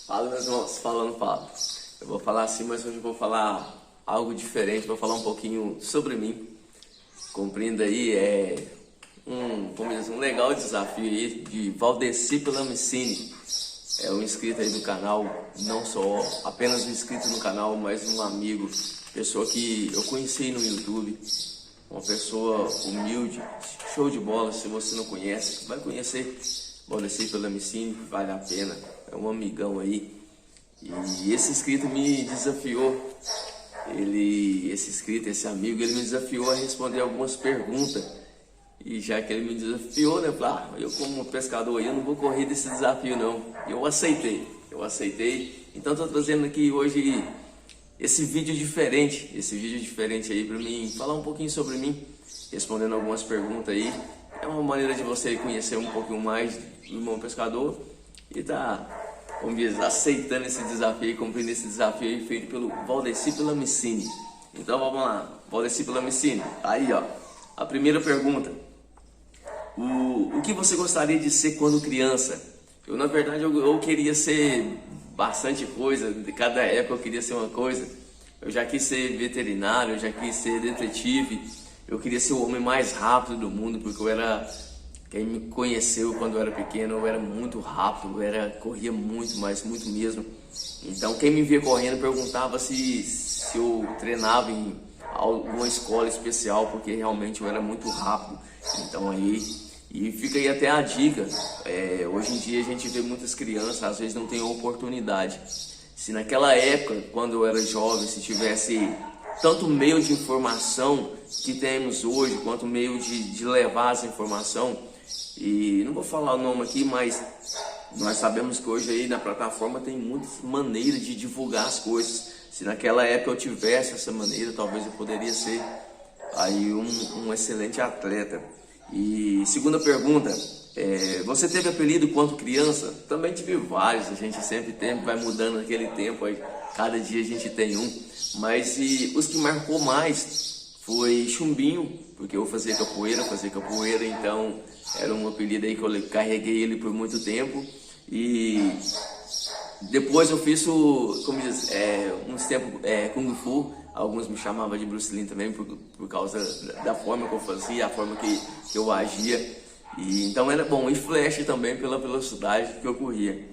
Fala, meus irmãos, falando, fala. Eu vou falar assim, mas hoje eu vou falar algo diferente, vou falar um pouquinho sobre mim. Compreenda aí, um legal desafio aí de Valdeci Pelamicini. É um inscrito aí do canal, não só apenas um inscrito no canal, mas um amigo, pessoa que eu conheci no YouTube, uma pessoa humilde, show de bola. Se você não conhece, vai conhecer Valdeci Pelamicini, vale a pena, é um amigão aí. E esse inscrito me desafiou, esse amigo, ele me desafiou a responder algumas perguntas. E já que ele me desafiou, né, eu falei, eu como pescador aí, eu não vou correr desse desafio não. Eu aceitei. Então estou trazendo aqui hoje esse vídeo diferente aí para mim falar um pouquinho sobre mim, respondendo algumas perguntas aí. É uma maneira de você conhecer um pouquinho mais do irmão pescador e vamos dizer, aceitando esse desafio, cumprindo esse desafio aí feito pelo Valdeci Pelamicini. Então vamos lá, Valdeci Pelamicini, aí ó, a primeira pergunta. O que você gostaria de ser quando criança? Na verdade, eu queria ser bastante coisa, de cada época eu queria ser uma coisa. Eu já quis ser veterinário, eu já quis ser detetive, eu queria ser o homem mais rápido do mundo, porque quem me conheceu quando eu era pequeno, eu era muito rápido, corria muito, mas muito mesmo. Então quem me via correndo perguntava se eu treinava em alguma escola especial, porque realmente eu era muito rápido. Então e fica aí até a dica, hoje em dia a gente vê muitas crianças, às vezes não tem oportunidade. Se naquela época, quando eu era jovem, se tivesse tanto meio de informação que temos hoje, quanto meio de levar essa informação, e não vou falar o nome aqui, mas nós sabemos que hoje aí na plataforma tem muitas maneiras de divulgar as coisas. Se naquela época eu tivesse essa maneira, talvez eu poderia ser aí um excelente atleta. E segunda pergunta, você teve apelido quando criança? Também tive vários, a gente sempre tem, vai mudando naquele tempo, aí cada dia a gente tem um. Mas os que marcou mais foi Chumbinho, porque eu fazia capoeira, então era um apelido aí que eu carreguei ele por muito tempo. E depois eu fiz uns tempos Kung Fu. Alguns me chamavam de Bruce Lee também por causa da forma que eu fazia, a forma que eu agia. E então era bom. E Flash também pela velocidade que eu corria.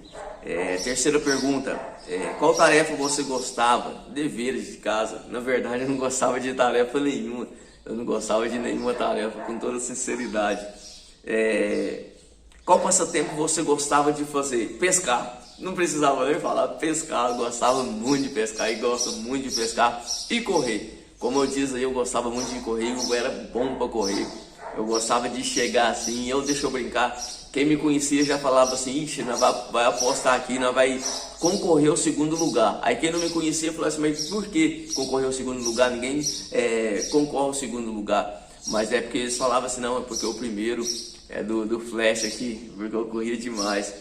Terceira pergunta, qual tarefa você gostava? Deveres de casa. Na verdade eu não gostava de tarefa nenhuma. Eu não gostava de nenhuma tarefa, com toda sinceridade. Qual passatempo você gostava de fazer? Pescar. Não precisava nem falar, pescar, eu gostava muito de pescar e gosto muito de pescar e correr. Como eu disse aí, eu gostava muito de correr, eu era bom para correr. Eu gostava de chegar assim, deixa eu brincar. Quem me conhecia já falava assim, ixi, nós vai apostar aqui, nós vai concorrer ao segundo lugar. Aí quem não me conhecia falava assim, mas por que concorrer ao segundo lugar? Ninguém concorre ao segundo lugar. Mas é porque eles falavam assim, não, é porque o primeiro é do Flash aqui, porque eu corria demais.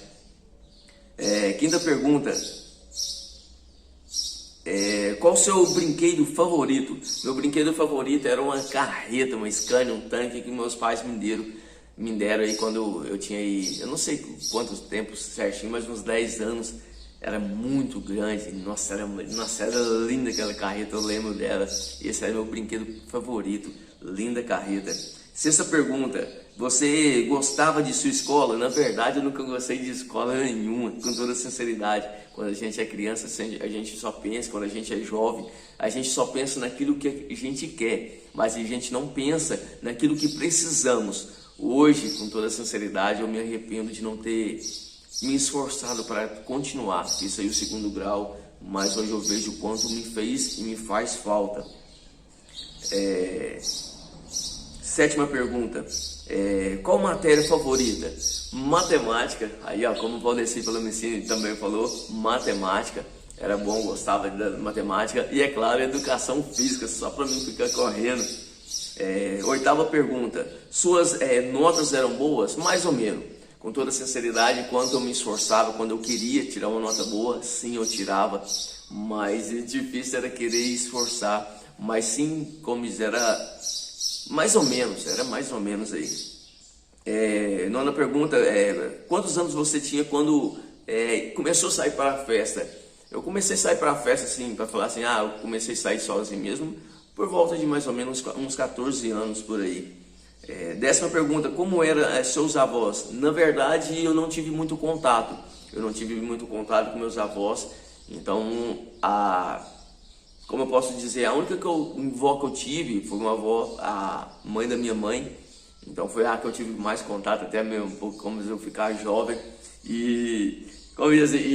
Quinta pergunta, qual o seu brinquedo favorito? Meu brinquedo favorito era uma carreta, uma Scania, um tanque que meus pais me deram aí quando eu tinha aí, eu não sei quantos tempos certinho, mas uns 10 anos. Era muito grande, nossa, era linda aquela carreta, eu lembro dela. Esse era meu brinquedo favorito, linda carreta. Sexta pergunta, você gostava de sua escola? Na verdade eu nunca gostei de escola nenhuma, com toda sinceridade. Quando a gente é criança, a gente só pensa, quando a gente é jovem, a gente só pensa naquilo que a gente quer, mas a gente não pensa naquilo que precisamos. Hoje, com toda sinceridade, eu me arrependo de não ter me esforçado para continuar. Fiz aí o segundo grau, mas hoje eu vejo o quanto me fez e me faz falta. Sétima pergunta, qual matéria favorita? Matemática. Aí ó, como o Valdeci Pelamicini também falou, matemática. Era bom, gostava da matemática. E é claro, educação física, só para mim ficar correndo. Oitava pergunta, suas notas eram boas? Mais ou menos. Com toda sinceridade, quando eu me esforçava, quando eu queria tirar uma nota boa, sim, eu tirava. Mas o difícil era querer esforçar. Mas sim, como diz, era mais ou menos aí. Nona pergunta, quantos anos você tinha quando começou a sair para a festa. Eu comecei a sair para a festa, assim, para falar assim, eu comecei a sair sozinho mesmo, por volta de mais ou menos uns 14 anos por aí. 10ª pergunta, como eram seus avós? Na verdade, eu não tive muito contato. Eu não tive muito contato com meus avós. Então, como eu posso dizer, a única avó que eu tive foi uma avó, a mãe da minha mãe. Então foi a que eu tive mais contato, até mesmo um pouco como eu ficar jovem. E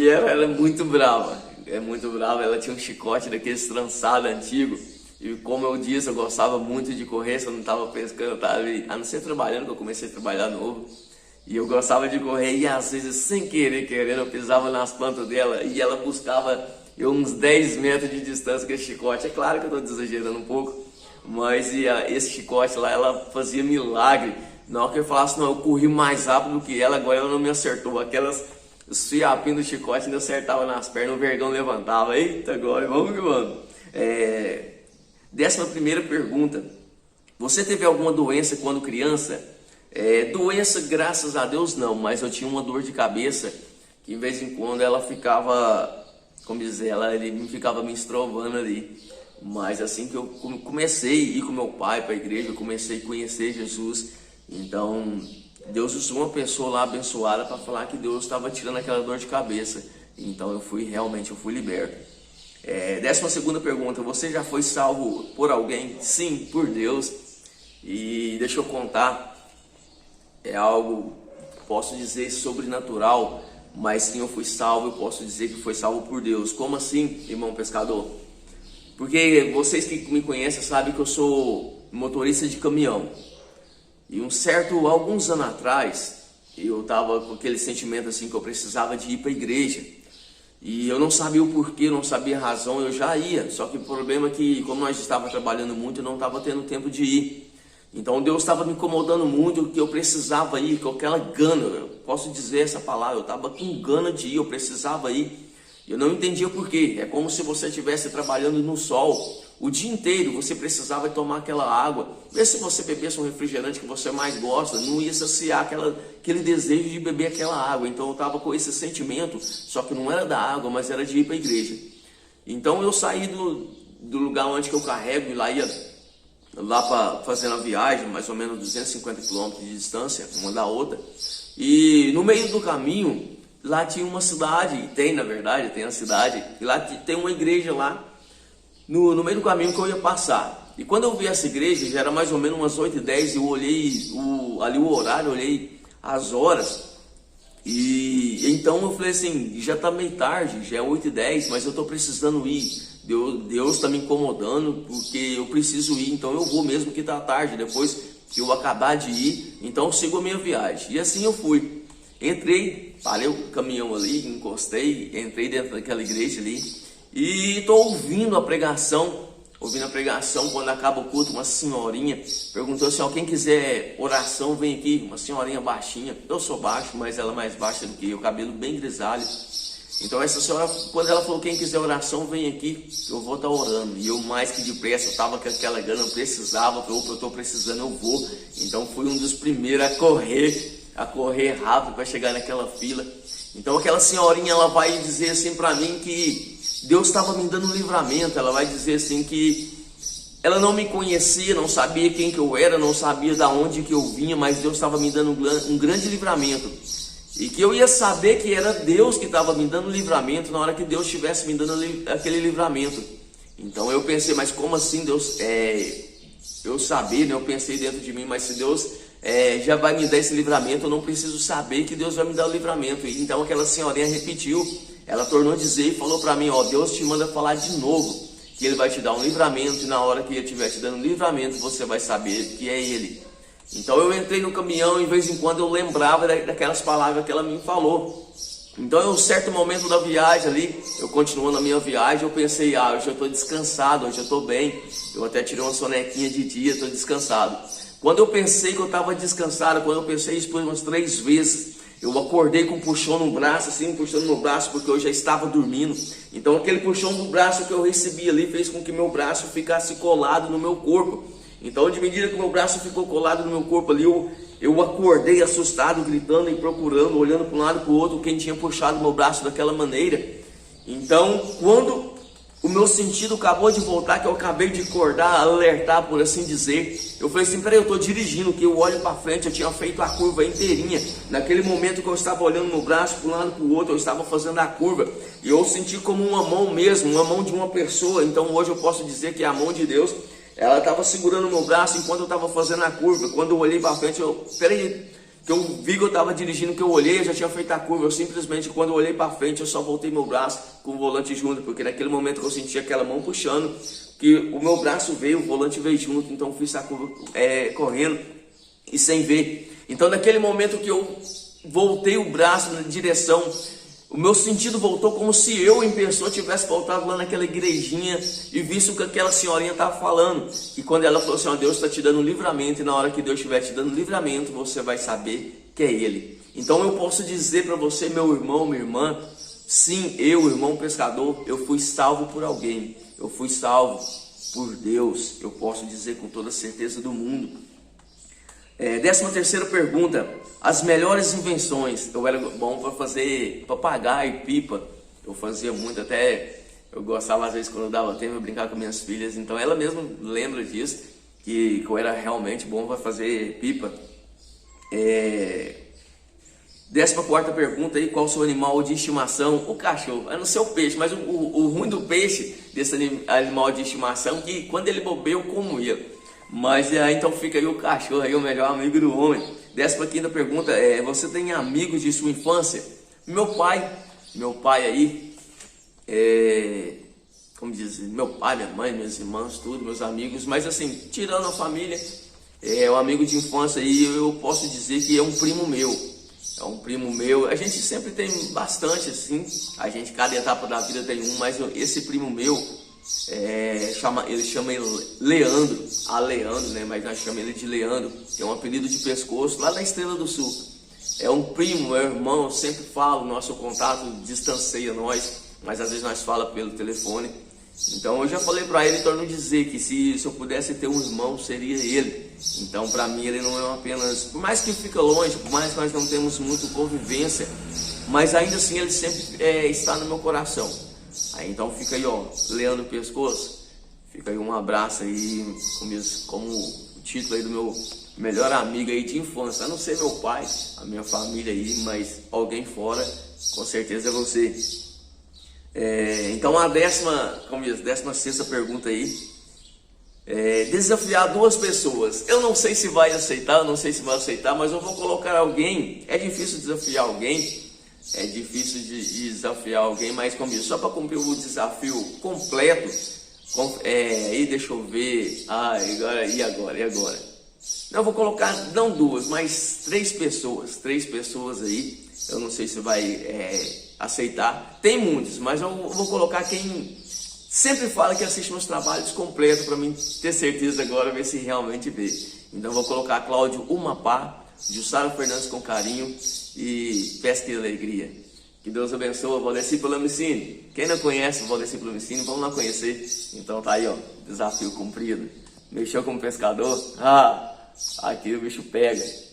ela era muito brava, muito brava. Ela tinha um chicote daqueles trançado antigo. E como eu disse, eu gostava muito de correr, se eu não estava pescando, eu estava a não ser trabalhando, que eu comecei a trabalhar novo. E eu gostava de correr e às vezes sem querer, eu pisava nas plantas dela e ela buscava eu uns 10 metros de distância com esse chicote. É claro que eu estou exagerando um pouco, mas esse chicote lá, ela fazia milagre. Na hora que eu falasse, não, eu corri mais rápido do que ela, agora ela não me acertou. Os fiapinhos do chicote ainda acertava nas pernas, o vergão levantava. Eita, agora vamos que vamos. 11ª pergunta, você teve alguma doença quando criança? Doença, graças a Deus não, mas eu tinha uma dor de cabeça que de vez em quando ela ficava, como dizer, ele ficava me estrovando ali. Mas assim que eu comecei a ir com meu pai para a igreja, eu comecei a conhecer Jesus. Então Deus usou uma pessoa lá abençoada para falar que Deus estava tirando aquela dor de cabeça. Então eu fui liberto. 12ª pergunta, você já foi salvo por alguém? Sim, por Deus. E deixa eu contar, é algo, posso dizer, sobrenatural, mas sim, eu fui salvo, eu posso dizer que foi salvo por Deus. Como assim, irmão pescador? Porque vocês que me conhecem sabem que eu sou motorista de caminhão. E alguns anos atrás, eu estava com aquele sentimento assim que eu precisava de ir para a igreja. E eu não sabia o porquê, não sabia a razão, eu já ia. Só que o problema é que, como nós estávamos trabalhando muito, eu não estava tendo tempo de ir. Então Deus estava me incomodando muito, que eu precisava ir, com aquela gana, eu posso dizer essa palavra, eu estava com gana de ir, eu precisava ir. Eu não entendia por quê. É como se você estivesse trabalhando no sol o dia inteiro, você precisava tomar aquela água. Mesmo se você bebesse um refrigerante que você mais gosta, não ia saciar aquele desejo de beber aquela água. Então eu estava com esse sentimento, só que não era da água, mas era de ir para a igreja. Então eu saí do lugar onde que eu carrego e lá para fazer a viagem, mais ou menos 250 km de distância, uma da outra. E no meio do caminho, lá tinha uma cidade, e tem na verdade, tem a cidade, e lá tem uma igreja lá, no meio do caminho que eu ia passar. E quando eu vi essa igreja, já era mais ou menos umas 8h10, eu olhei ali o horário, olhei as horas, e então eu falei assim, já está meio tarde, já é 8h10, mas eu estou precisando ir. Deus está me incomodando porque eu preciso ir, então eu vou mesmo que está tarde, depois que eu acabar de ir, então eu sigo a minha viagem. E assim eu fui, parei o caminhão ali, encostei, entrei dentro daquela igreja ali e estou ouvindo a pregação, quando acaba o culto, uma senhorinha perguntou assim, quem quiser oração vem aqui, uma senhorinha baixinha, eu sou baixo, mas ela é mais baixa do que eu, cabelo bem grisalho. Então essa senhora, quando ela falou, quem quiser oração, vem aqui, eu vou estar orando. E eu mais que depressa, eu estava com aquela gana, eu precisava, eu estou precisando, eu vou. Então fui um dos primeiros a correr rápido para chegar naquela fila. Então aquela senhorinha, ela vai dizer assim para mim que Deus estava me dando um livramento. Ela vai dizer assim que ela não me conhecia, não sabia quem que eu era, não sabia de onde que eu vinha, mas Deus estava me dando um grande livramento. E que eu ia saber que era Deus que estava me dando livramento na hora que Deus estivesse me dando aquele livramento. Então eu pensei, mas como assim Deus, eu sabia, né? Eu pensei dentro de mim, mas se Deus já vai me dar esse livramento, eu não preciso saber que Deus vai me dar o livramento. E então aquela senhorinha repetiu, ela tornou a dizer e falou para mim, Deus te manda falar de novo, que Ele vai te dar um livramento, e na hora que Ele estiver te dando um livramento, você vai saber que é Ele. Então eu entrei no caminhão e de vez em quando eu lembrava daquelas palavras que ela me falou. Então em um certo momento da viagem ali, eu continuando a minha viagem, eu pensei, hoje eu estou descansado, hoje eu estou bem. Eu até tirei uma sonequinha de dia, estou descansado. Quando eu pensei que eu estava descansado, quando eu pensei isso por umas 3 vezes, eu acordei com um puxão no braço, assim, puxando no braço, porque eu já estava dormindo. Então aquele puxão do braço que eu recebi ali fez com que meu braço ficasse colado no meu corpo. Então, de medida que o meu braço ficou colado no meu corpo ali, eu acordei assustado, gritando e procurando, olhando para um lado e para o outro, quem tinha puxado meu braço daquela maneira. Então, quando o meu sentido acabou de voltar, que eu acabei de acordar, alertar, por assim dizer, eu falei assim, peraí, eu estou dirigindo, que eu olho para frente, eu tinha feito a curva inteirinha. Naquele momento que eu estava olhando meu braço para um lado e para o outro, eu estava fazendo a curva, e eu senti como uma mão mesmo, uma mão de uma pessoa. Então hoje eu posso dizer que a mão de Deus, ela estava segurando meu braço enquanto eu estava fazendo a curva. Quando eu olhei para frente, peraí, que eu vi que eu estava dirigindo, que eu olhei, eu já tinha feito a curva. Eu simplesmente, quando eu olhei para frente, eu só voltei meu braço com o volante junto, porque naquele momento que eu senti aquela mão puxando, que o meu braço veio, o volante veio junto. Então eu fiz a curva correndo e sem ver. Então naquele momento que eu voltei o braço na direção, o meu sentido voltou como se eu em pessoa tivesse voltado lá naquela igrejinha e visto o que aquela senhorinha estava falando. E quando ela falou assim, ó, Deus está te dando livramento, e na hora que Deus estiver te dando livramento, você vai saber que é Ele. Então eu posso dizer para você, meu irmão, minha irmã, sim, eu, irmão pescador, eu fui salvo por alguém. Eu fui salvo por Deus. Eu posso dizer com toda a certeza do mundo. 13ª pergunta, as melhores invenções. Eu era bom para fazer papagaio, pipa, eu fazia muito, até eu gostava às vezes quando eu dava tempo de brincar com minhas filhas, então ela mesma lembra disso, que eu era realmente bom para fazer pipa. 14ª pergunta aí, qual o seu animal de estimação? O cachorro, eu não sei o peixe, mas o ruim do peixe, desse animal de estimação, que quando ele bobeia eu como ele. Mas então fica aí o cachorro, aí o melhor amigo do homem. 15ª pergunta, você tem amigos de sua infância? Meu pai aí, como dizer, meu pai, minha mãe, meus irmãos, tudo, meus amigos. Mas assim, tirando a família, um amigo de infância aí, eu posso dizer que é um primo meu. É um primo meu, a gente sempre tem bastante assim, a gente cada etapa da vida tem um, mas esse primo meu, ele chama ele Leandro, né? Mas nós chamamos ele de Leandro, que é um apelido de pescoço, lá da Estrela do Sul. É um primo, é um irmão, eu sempre falo, nosso contato distancia nós, mas às vezes nós falamos pelo telefone. Então eu já falei para ele, torno a dizer que se eu pudesse ter um irmão, seria ele. Então para mim ele não é apenas, por mais que fica longe, por mais que nós não temos muito convivência, mas ainda assim ele sempre está no meu coração. Aí então fica aí, ó, Leandro Pescoço, fica aí um abraço aí, como o título aí do meu melhor amigo aí de infância. A não ser meu pai, a minha família aí, mas alguém fora, com certeza é você. Então a 16ª pergunta aí, desafiar 2 pessoas. Eu não sei se vai aceitar, eu não sei se vai aceitar, mas eu vou colocar alguém. É difícil desafiar alguém, mas só para cumprir o desafio completo, aí deixa eu ver, e agora? Não, eu vou colocar não 2, mas 3 pessoas aí, eu não sei se vai aceitar, tem muitos, mas eu vou colocar quem sempre fala que assiste meus trabalhos completos, para mim ter certeza agora, ver se realmente vê. Então vou colocar Cláudio Umapá, Jussara Fernandes com carinho e Pesca e Alegria. Que Deus abençoe, Valdeci Polamicini. Quem não conhece o Valdeci Polamicini, vamos lá conhecer. Então tá aí, ó, desafio cumprido. Mexeu como pescador? Aqui o bicho pega.